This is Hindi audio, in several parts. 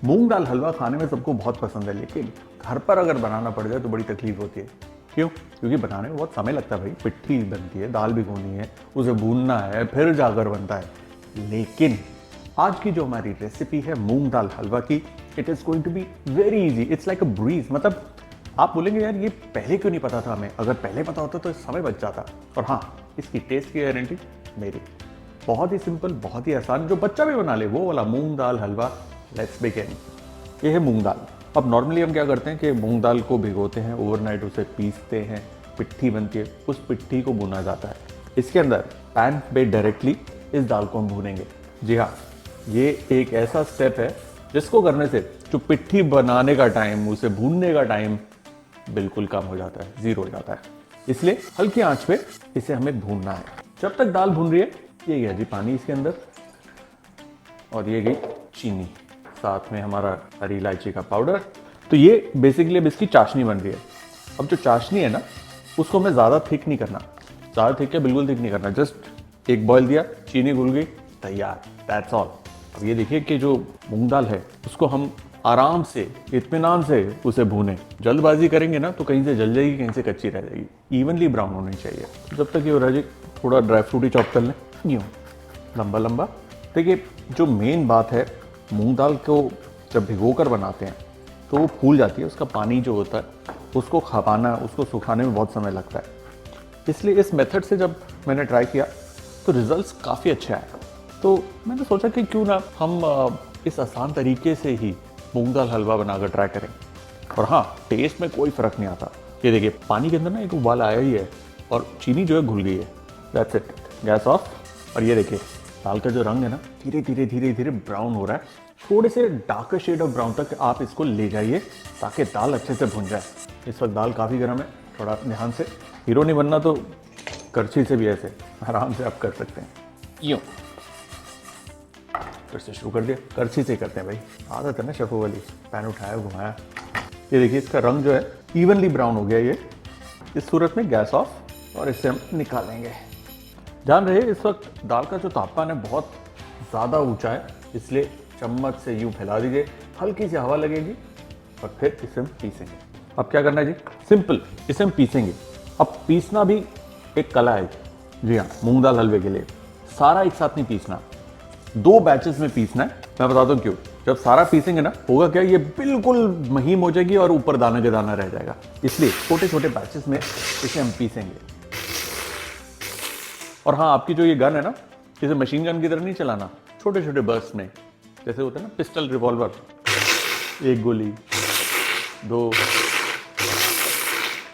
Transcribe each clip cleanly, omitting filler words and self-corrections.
मूंग दाल हलवा खाने में सबको बहुत पसंद है, लेकिन घर पर अगर बनाना पड़ जाए तो बड़ी तकलीफ होती है। क्यों? क्योंकि बनाने में बहुत समय लगता है भाई। पिट्ठी बनती है, दाल भिगोनी है, उसे भूनना है, फिर जाकर बनता है। लेकिन आज की जो हमारी रेसिपी है मूंग दाल हलवा की, it is going to be very easy. It's like a breeze. मतलब आप बोलेंगे यार ये पहले क्यों नहीं पता था हमें? अगर पहले पता होता तो समय बच जाता। और हाँ, इसकी टेस्ट की गारंटी मेरी। बहुत ही सिंपल, बहुत ही आसान, जो बच्चा भी बना ले वो वाला मूंग दाल हलवा। Let's begin. ये है मूंग दाल। अब नॉर्मली हम क्या करते हैं कि मूंग दाल को भिगोते हैं, ओवरनाइट उसे पीसते हैं, पिट्ठी बनती है, उस पिट्ठी को भुना जाता है। इसके अंदर पैन पे डायरेक्टली इस दाल को हम भूनेंगे। जी हाँ, ये एक ऐसा स्टेप है जिसको करने से जो पिट्ठी बनाने का टाइम, उसे भूनने का टाइम बिल्कुल कम हो जाता है, जीरो हो जाता है। इसलिए हल्की आंच पे इसे हमें भूनना है। जब तक दाल भून रही है, ये गया जी पानी इसके अंदर, और ये गई चीनी, साथ में हमारा हरी इलायची का पाउडर। तो ये बेसिकली अब इसकी चाशनी बन रही है। अब जो चाशनी है ना, उसको हमें ज़्यादा थिक नहीं करना। ज़्यादा थिक है, बिल्कुल थिक नहीं करना। जस्ट एक बॉयल दिया, चीनी घुल गई, तैयार, दैट्स ऑल। अब ये देखिए कि जो मूंग दाल है उसको हम आराम से, इत्मीनान से उसे भूनें। जल्दबाजी करेंगे ना तो कहीं से जल जाएगी, कहीं से कच्ची रह जाएगी। इवनली ब्राउन होनी चाहिए। जब तक ये हो रहा है जी, थोड़ा ड्राई फ्रूट ही चॉप कर लें, यूँ लंबा लंबा। देखिए, जो मेन बात है, मूंग दाल को जब भिगो कर बनाते हैं तो वो फूल जाती है। उसका पानी जो होता है उसको खपाना, उसको सुखाने में बहुत समय लगता है। इसलिए इस मेथड से जब मैंने ट्राई किया तो रिजल्ट्स काफ़ी अच्छे आए। तो मैंने सोचा कि क्यों ना हम इस आसान तरीके से ही मूंग दाल हलवा बनाकर ट्राई करें। और हाँ, टेस्ट में कोई फ़र्क नहीं आता। ये देखिए, पानी के अंदर ना एक उबाल आया ही है और चीनी जो है घुल गई है। That's it, gas off. और ये देखिए, दाल का जो रंग है ना, धीरे धीरे धीरे धीरे ब्राउन हो रहा है। थोड़े से डार्कर शेड ऑफ ब्राउन तक आप इसको ले जाइए ताकि दाल अच्छे से भुन जाए। इस वक्त दाल काफ़ी गर्म है, थोड़ा ध्यान से। हीरो नहीं बनना तो करछी से भी ऐसे आराम से आप कर सकते हैं, यूँ। फिर से शुरू कर दिया, करछी से करते हैं भाई, आदत है ना शेफों वाली। पैन उठाया, घुमाया, ये देखिए इसका रंग जो है इवनली ब्राउन हो गया। ये इस सूरत में गैस ऑफ, और इसे हम निकालेंगे। ध्यान रहे, इस वक्त दाल का जो तापमान है बहुत ज़्यादा ऊंचा है, इसलिए चम्मच से यूं फैला दीजिए, हल्की सी हवा लगेगी और फिर इसे हम पीसेंगे। अब क्या करना है जी? सिंपल, इसे हम पीसेंगे। अब पीसना भी एक कला है। जी हाँ, मूंग दाल हलवे के लिए सारा एक साथ नहीं पीसना, 2 बैचेस में पीसना है। मैं बताता हूँ क्यों। जब सारा पीसेंगे ना, होगा क्या, ये बिल्कुल महीन हो जाएगी और ऊपर दाना के दाना रह जाएगा। इसलिए छोटे छोटे बैचेस में इसे हम पीसेंगे। और हाँ, आपकी जो ये गन है ना, इसे मशीन गन की तरह नहीं चलाना, छोटे छोटे बर्स्ट में, जैसे होता है ना पिस्टल रिवॉल्वर। 1 गोली, 2,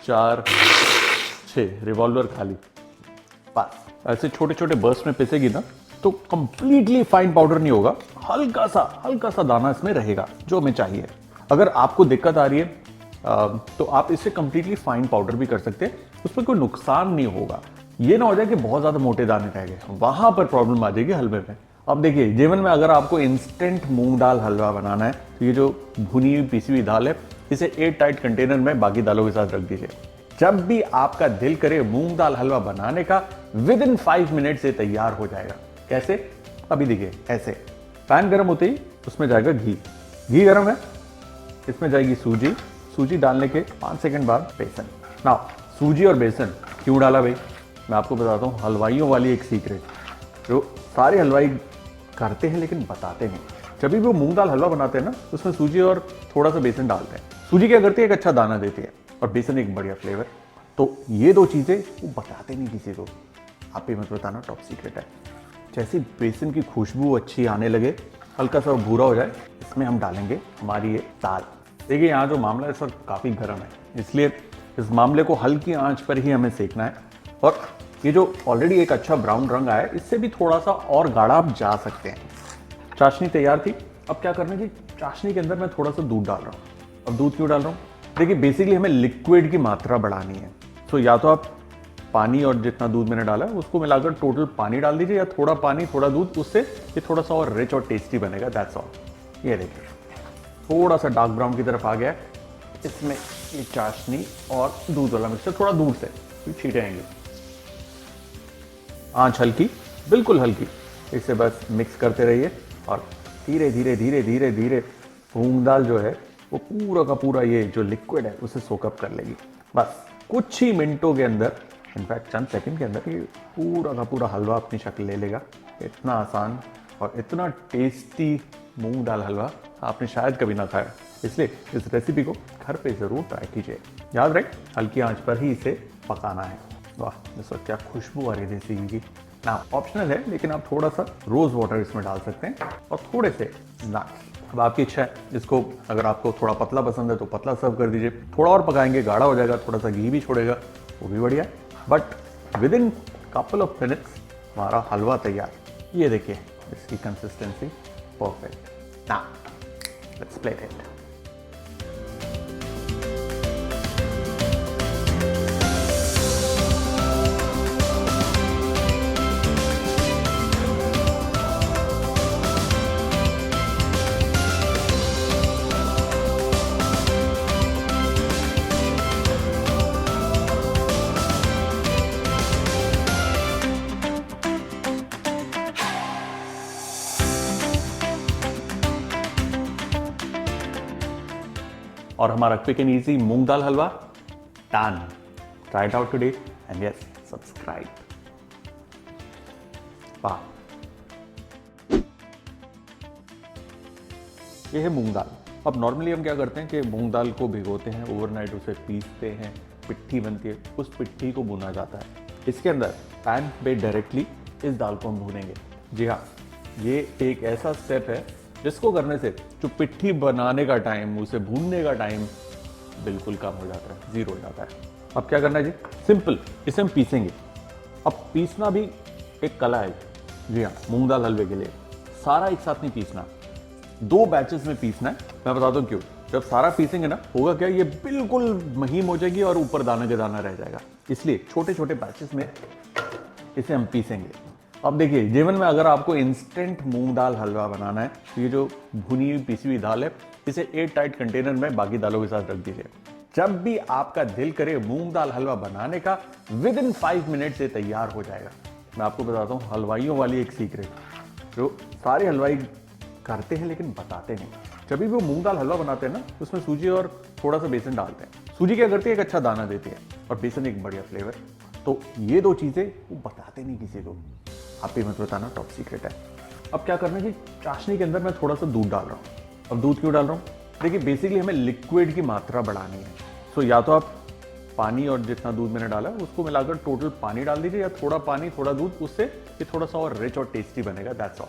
4, 6 रिवॉल्वर खाली, बस। ऐसे छोटे छोटे बर्स्ट में पिसेगी ना तो कंप्लीटली फाइन पाउडर नहीं होगा, हल्का सा दाना इसमें रहेगा जो हमें चाहिए। अगर आपको दिक्कत आ रही है तो आप इसे कंप्लीटली फाइन पाउडर भी कर सकते हैं, उसमें कोई नुकसान नहीं होगा। ये ना हो जाए कि बहुत ज्यादा मोटे दाने रह गए, वहां पर प्रॉब्लम आ जाएगी हलवे में। अब देखिए, जीवन में अगर आपको इंस्टेंट मूंग दाल हलवा बनाना है तो ये जो भुनी हुई पीसी हुई दाल है, इसे एयर टाइट कंटेनर में बाकी दालों के साथ रख दीजिए। जब भी आपका दिल करे मूंग दाल हलवा बनाने का, विद इन 5 मिनट से तैयार हो जाएगा। कैसे? अभी देखिए, ऐसे पैन गर्म होते ही उसमें जाएगा घी। घी गर्म है, इसमें जाएगी सूजी। सूजी डालने के 5 सेकंड बाद बेसन। ना, सूजी और बेसन क्यों डाला भाई? मैं आपको बताता हूँ, हलवाइयों वाली एक सीक्रेट जो सारे हलवाई करते हैं लेकिन बताते नहीं। जब भी वो मूंग दाल हलवा बनाते हैं ना, उसमें सूजी और थोड़ा सा बेसन डालते हैं। सूजी क्या करती है, एक अच्छा दाना देती है, और बेसन एक बढ़िया फ्लेवर। तो ये 2 चीज़ें वो बताते नहीं किसी को। आप भी मत बताना, टॉप सीक्रेट है। जैसे बेसन की खुशबू अच्छी आने लगे, हल्का सा भूरा हो जाए, इसमें हम डालेंगे हमारी ये दाल। देखिए, यहाँ जो मामला है सर काफ़ी गर्म है, इसलिए इस मामले को हल्की आंच पर ही हमें सेकना है। और ये जो ऑलरेडी एक अच्छा ब्राउन रंग आया है, इससे भी थोड़ा सा और गाढ़ा आप जा सकते हैं। चाशनी तैयार थी। अब क्या करना है जी? चाशनी के अंदर मैं थोड़ा सा दूध डाल रहा हूँ। अब दूध क्यों डाल रहा हूँ? देखिए, बेसिकली हमें लिक्विड की मात्रा बढ़ानी है। तो या तो आप पानी और जितना दूध मैंने डाला है उसको मिलाकर टोटल पानी डाल दीजिए, या थोड़ा पानी थोड़ा दूध, उससे ये थोड़ा सा और रिच और टेस्टी बनेगा। That's all. ये देखिए, थोड़ा सा डार्क ब्राउन की तरफ आ गया है। इसमें ये चाशनी और दूध वाला मिक्सचर थोड़ा दूर से छीटेंगे। आंच हल्की, बिल्कुल हल्की, इसे बस मिक्स करते रहिए और धीरे धीरे धीरे धीरे धीरे मूंग दाल जो है वो पूरा का पूरा ये जो लिक्विड है उसे सोकअप कर लेगी। बस कुछ ही मिनटों के अंदर, इनफैक्ट चंद सेकंड के अंदर, ये पूरा का पूरा हलवा अपनी शक्ल ले लेगा। इतना आसान और इतना टेस्टी मूंग दाल हलवा आपने शायद कभी ना खाया। इसलिए इस रेसिपी को घर पे ज़रूर ट्राई कीजिए। याद रहे, हल्की आंच पर ही इसे पकाना है। वाह, इस वक्त क्या खुशबू आ रही है देसी घी की। ना ऑप्शनल है, लेकिन आप थोड़ा सा रोज़ वाटर इसमें डाल सकते हैं और थोड़े से नाट्स। अब आपकी इच्छा है, इसको अगर आपको थोड़ा पतला पसंद है तो पतला सर्व कर दीजिए। थोड़ा और पकाएंगे गाढ़ा हो जाएगा, थोड़ा सा घी भी छोड़ेगा, वो भी बढ़िया। But with in couple of minutes हमारा हलवा तैयार। ये देखिए इसकी consistency perfect. Now let's plate it. और हमारा क्विक एंड इजी मूंग दाल हलवा done. Try it out today and yes, subscribe. वाह, ये है मूंग दाल। अब नॉर्मली हम क्या करते हैं कि मूंग दाल को भिगोते हैं ओवरनाइट, उसे पीसते हैं, पिट्ठी बनती है, उस पिट्ठी को भुना जाता है। इसके अंदर पैन पे डायरेक्टली इस दाल को हम भूनेंगे। जी हाँ, ये एक ऐसा स्टेप है जिसको करने से जो पिट्ठी बनाने का टाइम, उसे भूनने का टाइम बिल्कुल कम हो जाता है, जीरो हो जाता है। अब क्या करना है जी, सिंपल, इसे हम पीसेंगे। अब पीसना भी एक कला है। जी हाँ, मूंग दाल हलवे के लिए सारा एक साथ नहीं पीसना, 2 बैचेस में पीसना है। मैं बताता हूँ क्यों। जब सारा पीसेंगे ना, होगा क्या, ये बिल्कुल महीन हो जाएगी और ऊपर दाना के दाना रह जाएगा। इसलिए छोटे छोटे बैचेस में इसे हम पीसेंगे। अब देखिए, जीवन में अगर आपको इंस्टेंट मूंग दाल हलवा बनाना है तो ये जो भुनी हुई पीसी हुई दाल है, इसे एयर टाइट कंटेनर में बाकी दालों के साथ रख दीजिए। जब भी आपका दिल करे मूंग दाल हलवा बनाने का, विद इन 5 मिनट से तैयार हो जाएगा। मैं आपको बताता हूँ हलवाइयों वाली एक सीक्रेट, जो सारे हलवाई करते हैं लेकिन बताते नहीं। जब भी वो मूंग दाल हलवा बनाते हैं ना, उसमें सूजी और थोड़ा सा बेसन डालते हैं। सूजी क्या करती है, एक अच्छा दाना देती है और बेसन एक बढ़िया फ्लेवर। तो ये 2 चीजें वो बताते नहीं किसी को। आप ही मत बताना, टॉप सीक्रेट है। अब क्या करना है कि चाशनी के अंदर मैं थोड़ा सा दूध डाल रहा हूँ। अब दूध क्यों डाल रहा हूँ, देखिए बेसिकली हमें लिक्विड की मात्रा बढ़ानी है। सो या तो आप पानी और जितना दूध मैंने डाला उसको मिलाकर टोटल पानी डाल दीजिए, या थोड़ा पानी थोड़ा दूध, उससे ये थोड़ा सा और रिच और टेस्टी बनेगा। That's all.